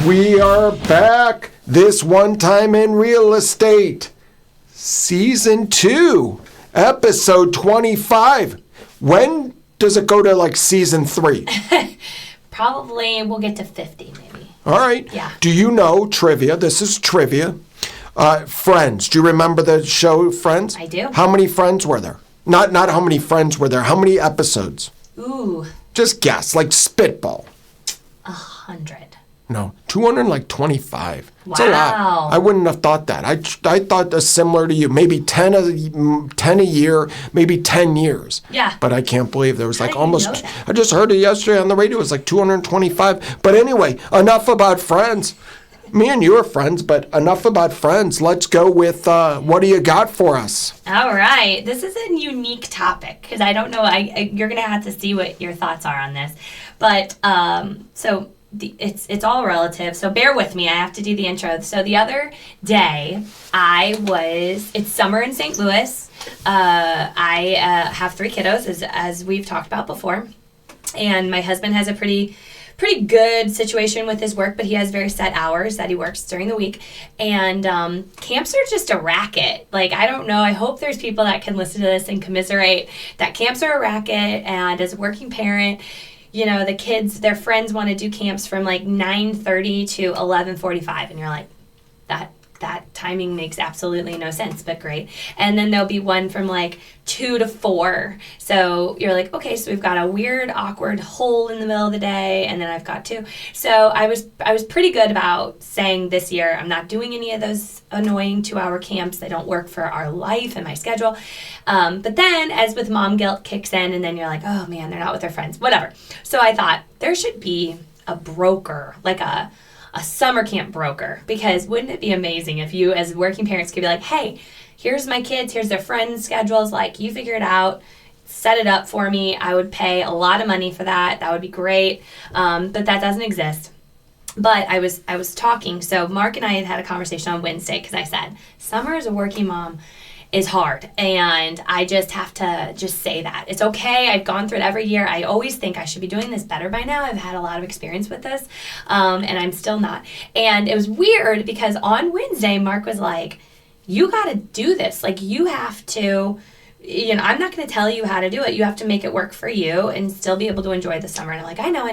We are back. This One Time in Real Estate. Season 2, episode 25. When does it go to like season 3? Probably we'll get to 50 maybe. All right. Yeah. Do you know trivia? This is trivia. Friends. Do you remember the show Friends? I do. How many friends were there? Not how many friends were there. How many episodes? Ooh. Just guess, like spitball. 100. No, 225. Wow. It's a lot. I wouldn't have thought that. I thought similar to you. Maybe 10 a year, maybe 10 years. Yeah. But I can't believe there was How like did you almost, know that? I just heard it yesterday on the radio. It was like 225. But anyway, enough about Friends. Me and you are friends, but enough about Friends. Let's go with what do you got for us? All right. This is a unique topic because I don't know. You're going to have to see what your thoughts are on this. But it's all relative, so bear with me. I have to do the intro. So the other day, it's summer in St. Louis. I have 3 kiddos, as we've talked about before, and my husband has a pretty good situation with his work, but he has very set hours that he works during the week, and camps are just a racket. Like, I don't know, I hope there's people that can listen to this and commiserate that camps are a racket, and as a working parent, you know, the kids, their friends want to do camps from like 9:30 to 11:45, and you're like, that timing makes absolutely no sense, but great. And then there'll be one from like 2 to 4. So you're like, okay, so we've got a weird, awkward hole in the middle of the day, and then I've got 2. So I was pretty good about saying this year, I'm not doing any of those annoying 2-hour camps. They don't work for our life and my schedule. But then, as with mom guilt kicks in, and then you're like, oh man, they're not with their friends, whatever. So I thought there should be a broker, like a summer camp broker, because wouldn't it be amazing if you as working parents could be like, hey, here's my kids, here's their friends' schedules, like, you figure it out, set it up for me. I would pay a lot of money for that. That would be great. But that doesn't exist. But I was talking, so Mark and I had a conversation on Wednesday, because I said, summer as a working mom is hard, and I just have to just say that. It's okay. I've gone through it every year. I always think I should be doing this better by now. I've had a lot of experience with this, and I'm still not. And it was weird because on Wednesday, Mark was like, you got to do this. Like, you have to, you know, I'm not going to tell you how to do it. You have to make it work for you and still be able to enjoy the summer. And I'm like, I know.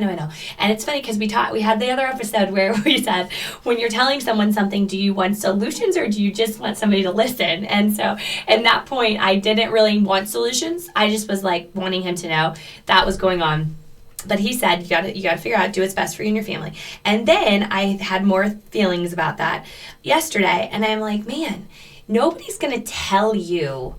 And it's funny because we had the other episode where we said, when you're telling someone something, do you want solutions or do you just want somebody to listen? And so at that point, I didn't really want solutions. I just was like wanting him to know that was going on. But he said, you gotta figure out, do what's best for you and your family. And then I had more feelings about that yesterday. And I'm like, man, nobody's going to tell you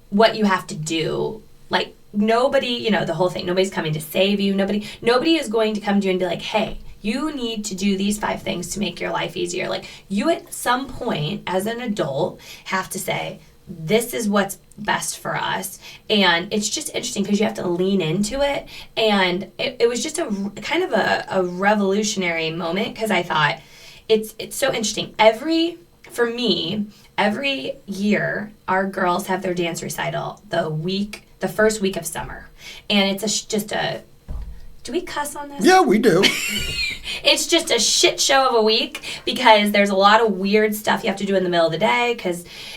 what you have to do. Like, nobody, you know, the whole thing, nobody's coming to save you. Nobody is going to come to you and be like, hey, you need to do these 5 things to make your life easier. Like, you at some point as an adult have to say, this is what's best for us. And it's just interesting because you have to lean into it. And it was just a kind of a revolutionary moment, because I thought it's so interesting. For me, every year, our girls have their dance recital the first week of summer. And it's do we cuss on this? Yeah, we do. It's just a shit show of a week because there's a lot of weird stuff you have to do in the middle of the day,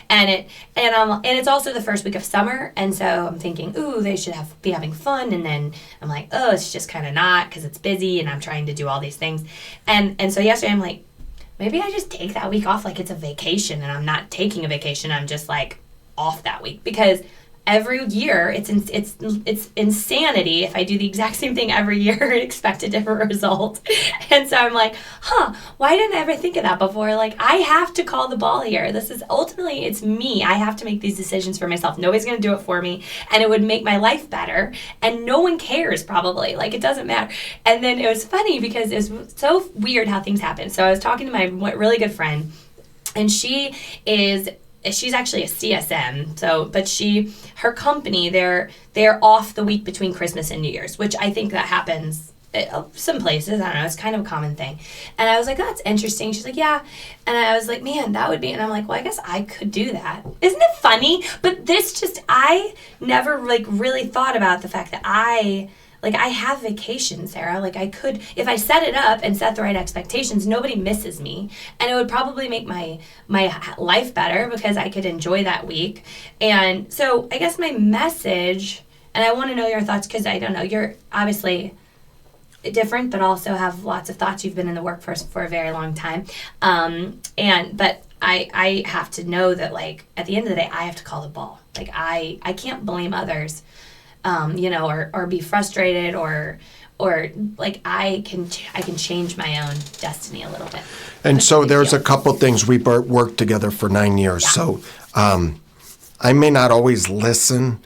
and it's also the first week of summer, and so I'm thinking, ooh, they should be having fun, and then I'm like, oh, it's just kind of not, because it's busy and I'm trying to do all these things, and so yesterday I'm like, maybe I just take that week off like it's a vacation, and I'm not taking a vacation, I'm just like off that week, because every year it's insanity if I do the exact same thing every year and expect a different result. And so I'm like, why didn't I ever think of that before? Like, I have to call the ball here. This is ultimately, it's me. I have to make these decisions for myself. Nobody's going to do it for me, and it would make my life better, and no one cares probably. Like, it doesn't matter. And then it was funny because it was so weird how things happen. So I was talking to my really good friend, and she's actually a CSM, but her company, they're off the week between Christmas and New Year's, which I think that happens some places. I don't know, it's kind of a common thing. And I was like, that's interesting. She's like, yeah. And I was like, man, that would be, and I'm like, well, I guess I could do that. Isn't it funny? But I never like really thought about the fact that I like I have vacations, Sarah. Like I could, if I set it up and set the right expectations, nobody misses me, and it would probably make my life better because I could enjoy that week. And so I guess my message, and I want to know your thoughts because I don't know, you're obviously different, but also have lots of thoughts. You've been in the workforce for a very long time, but I have to know that, like, at the end of the day, I have to call the ball. Like I can't blame others, or be frustrated or like I can change my own destiny a little bit. And so there's a couple things. We worked together for 9 years. Yeah. So I may not always listen,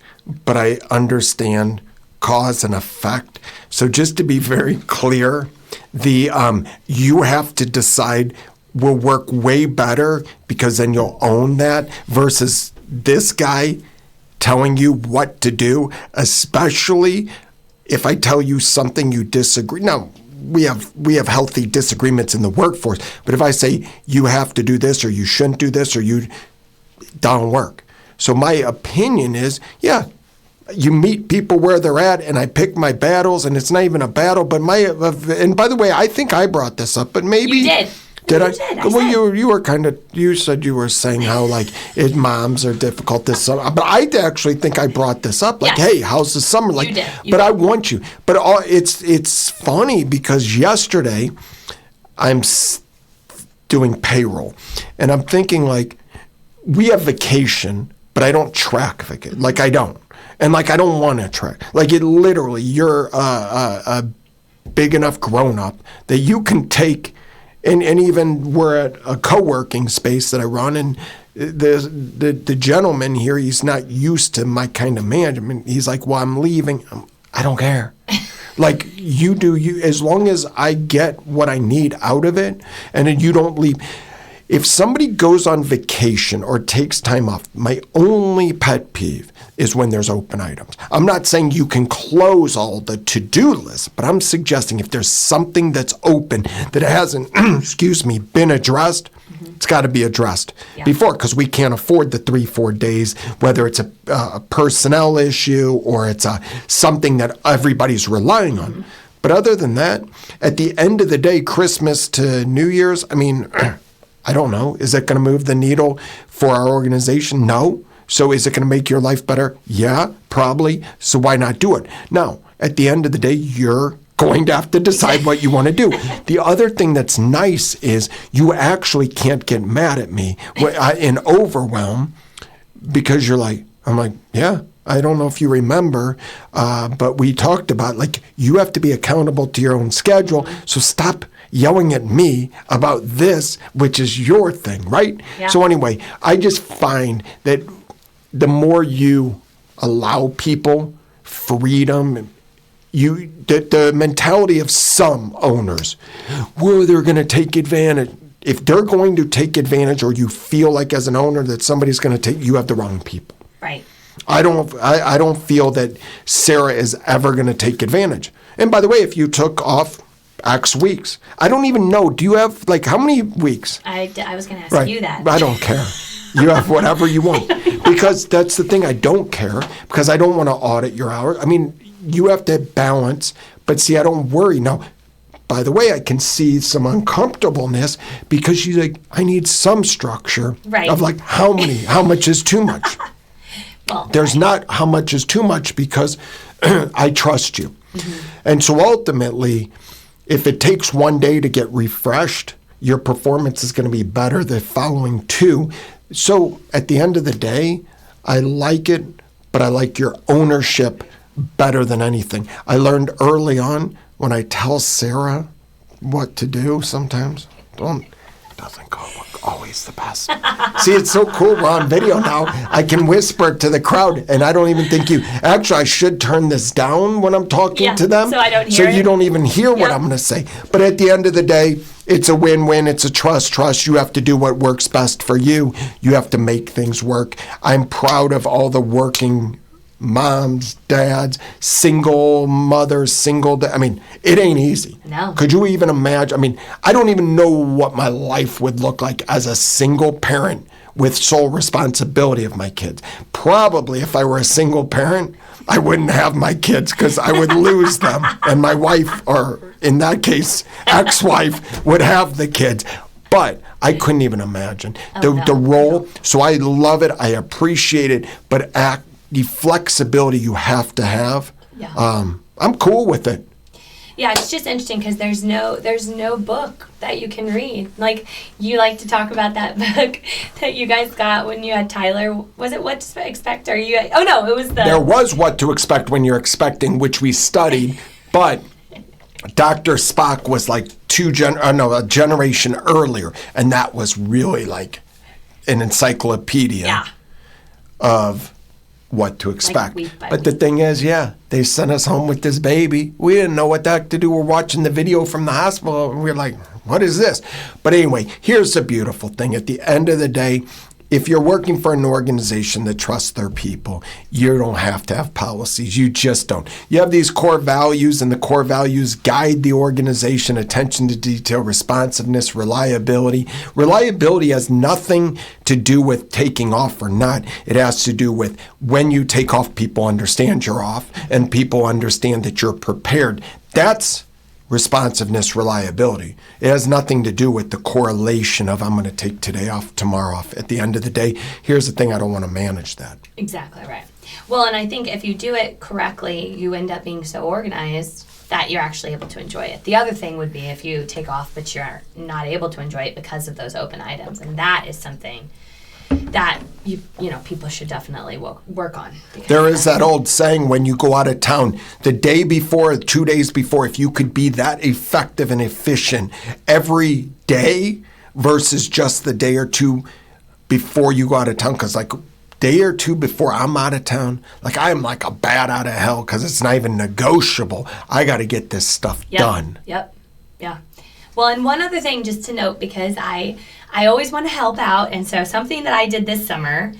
but I understand cause and effect. So just to be very clear, you have to decide will work way better because then you'll own that versus this guy telling you what to do, especially if I tell you something you disagree. Now, we have healthy disagreements in the workforce, but if I say you have to do this or you shouldn't do this or it don't work. So my opinion is, yeah, you meet people where they're at, and I pick my battles, and it's not even a battle, but and by the way, I think I brought this up, but maybe... You did. Did I? Well, you were kind of, you said you were saying how, like, moms are difficult this summer. But I actually think I brought this up. Like, hey, how's the summer? Like, you did. But I want you. But it's funny because yesterday I'm doing payroll. And I'm thinking, like, we have vacation, but I don't track vacation. Like, I don't. And, like, I don't want to track. Like, it literally, you're a big enough grown-up that you can take... And even we're at a co-working space that I run, and the gentleman here, he's not used to my kind of management. He's like, well, I'm leaving. I don't care. Like, you do you, as long as I get what I need out of it, and then you don't leave. If somebody goes on vacation or takes time off, my only pet peeve is when there's open items. I'm not saying you can close all the to-do list, but I'm suggesting if there's something that's open that hasn't, been addressed, it's got to be addressed before, because we can't afford the 3-4 days, whether it's a personnel issue or it's something that everybody's relying on. But other than that, at the end of the day, Christmas to New Year's, I mean... I don't know. Is it going to move the needle for our organization? No. So is it going to make your life better? Yeah, probably. So why not do it? Now, at the end of the day, you're going to have to decide what you want to do. The other thing that's nice is you actually can't get mad at me in overwhelm because you're like, I'm like, yeah. I don't know if you remember, but we talked about, like, you have to be accountable to your own schedule. So stop yelling at me about this, which is your thing, right? Yeah. So anyway, I just find that the more you allow people freedom, the mentality of some owners, well, they're going to take advantage. If they're going to take advantage, or you feel like as an owner that somebody's going to take, you have the wrong people. Right. I don't feel that Sarah is ever going to take advantage. And by the way, if you took off X weeks, I don't even know. Do you have, like, how many weeks? I was going to ask you that. I don't care. You have whatever you want. Because that's the thing. I don't care because I don't want to audit your hours. I mean, you have to balance. But see, I don't worry. Now, by the way, I can see some uncomfortableness because she's like, I need some structure of, like, how much is too much. Well, there's not how much is too much because I trust you. Mm-hmm. And so ultimately, if it takes one day to get refreshed, your performance is going to be better the following 2. So at the end of the day, I like it, but I like your ownership better than anything. I learned early on when I tell Sarah what to do sometimes, doesn't go always the best. See, it's so cool. We're on video now. I can whisper to the crowd, and I don't even think you... Actually, I should turn this down when I'm talking to them. So I don't hear So you don't even hear what I'm going to say. But at the end of the day, it's a win-win. It's a trust. You have to do what works best for you. You have to make things work. I'm proud of all the working moms, dads, single mothers, I mean, it ain't easy. No. Could you even imagine? I mean, I don't even know what my life would look like as a single parent with sole responsibility of my kids. Probably if I were a single parent, I wouldn't have my kids because I would lose them. And my wife, or in that case, ex-wife, would have the kids. But I couldn't even imagine the role. So I love it. I appreciate it. But the flexibility you have to have, I'm cool with it. Yeah, it's just interesting because there's no book that you can read. Like, you like to talk about that book that you guys got when you had Tyler. Was it What to Expect? Or you? Oh no, it was There was What to Expect When You're Expecting, which we studied, but Dr. Spock was like a generation earlier, and that was really like an encyclopedia of what to expect. But the thing is, they sent us home with this baby. We didn't know what the heck to do. We're watching the video from the hospital, and we're like, what is this? But anyway, here's the beautiful thing. At the end of the day, if you're working for an organization that trusts their people, you don't have to have policies. You just don't. You have these core values, and the core values guide the organization: attention to detail, responsiveness, reliability. Reliability has nothing to do with taking off or not. It has to do with when you take off, people understand you're off, and people understand that you're prepared. That's responsiveness, reliability. It has nothing to do with the correlation of I'm going to take today off, tomorrow off. At the end of the day, here's the thing, I don't want to manage that. Exactly right. Well, and I think if you do it correctly, you end up being so organized that you're actually able to enjoy it. The other thing would be if you take off but you're not able to enjoy it because of those open items, and that is something that people should definitely work on. There is that old saying, when you go out of town, the day before, 2 days before, if you could be that effective and efficient every day versus just the day or two before you go out of town, because like day or two before I'm out of town, like I'm like a bat out of hell because it's not even negotiable. I got to get this stuff done. Yep. Yeah. Well, and one other thing just to note, because I always want to help out, and so something that I did this summer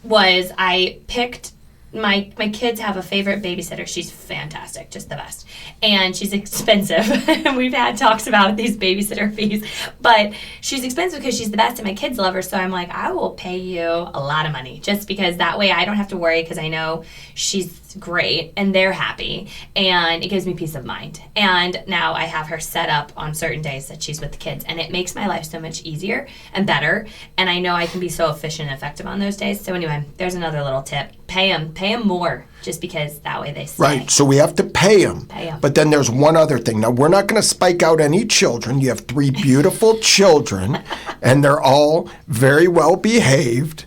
was I picked my kids have a favorite babysitter. She's fantastic, just the best. And she's expensive. We've had talks about these babysitter fees, but she's expensive because she's the best and my kids love her. So I'm like, I will pay you a lot of money just because that way I don't have to worry, because I know she's great and they're happy, and it gives me peace of mind. And now I have her set up on certain days that she's with the kids, and it makes my life so much easier and better, and I know I can be so efficient and effective on those days. So anyway, there's another little tip. Pay them more, just because that way they stay. Right, so we have to pay them. But then there's one other thing. Now, we're not going to spike out any children. You have 3 beautiful children, and they're all very well behaved,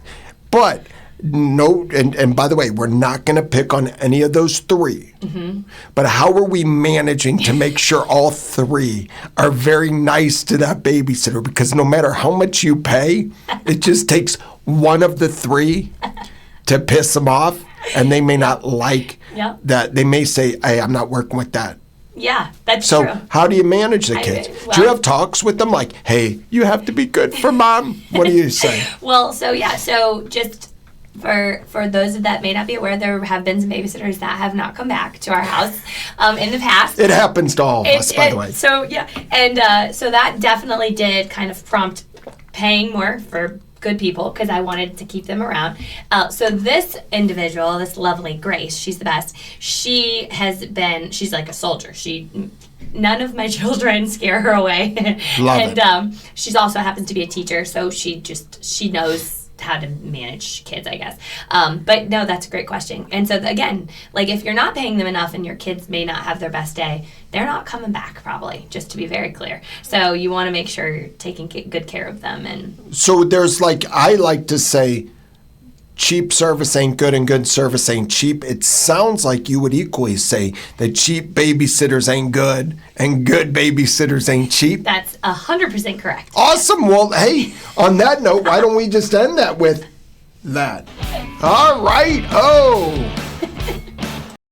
but no, and by the way, we're not going to pick on any of those 3. Mm-hmm. But how are we managing to make sure all 3 are very nice to that babysitter? Because no matter how much you pay, it just takes one of the 3 to piss them off, and they may not like that. They may say, hey, I'm not working with that. Yeah, that's true. So how do you manage the kids? Do you have talks with them like, hey, you have to be good for mom? What do you say? Well, so just for those that may not be aware, there have been some babysitters that have not come back to our house in the past. It happens to all of us, by the way. So, and so that definitely did kind of prompt paying more for good people, because I wanted to keep them around. So this individual, this lovely Grace, she's the best. She's like a soldier. None of my children scare her away. Love it. She's also happens to be a teacher, so she knows how to manage kids, I guess. But no, that's a great question. And so again, like if you're not paying them enough and your kids may not have their best day, they're not coming back probably, just to be very clear. So you want to make sure you're taking good care of them. And so there's I like to say, cheap service ain't good and good service ain't cheap. It sounds like you would equally say that cheap babysitters ain't good and good babysitters ain't cheap. That's 100% correct. Awesome. Well, hey, on that note, why don't we just end that with that? All right. Oh.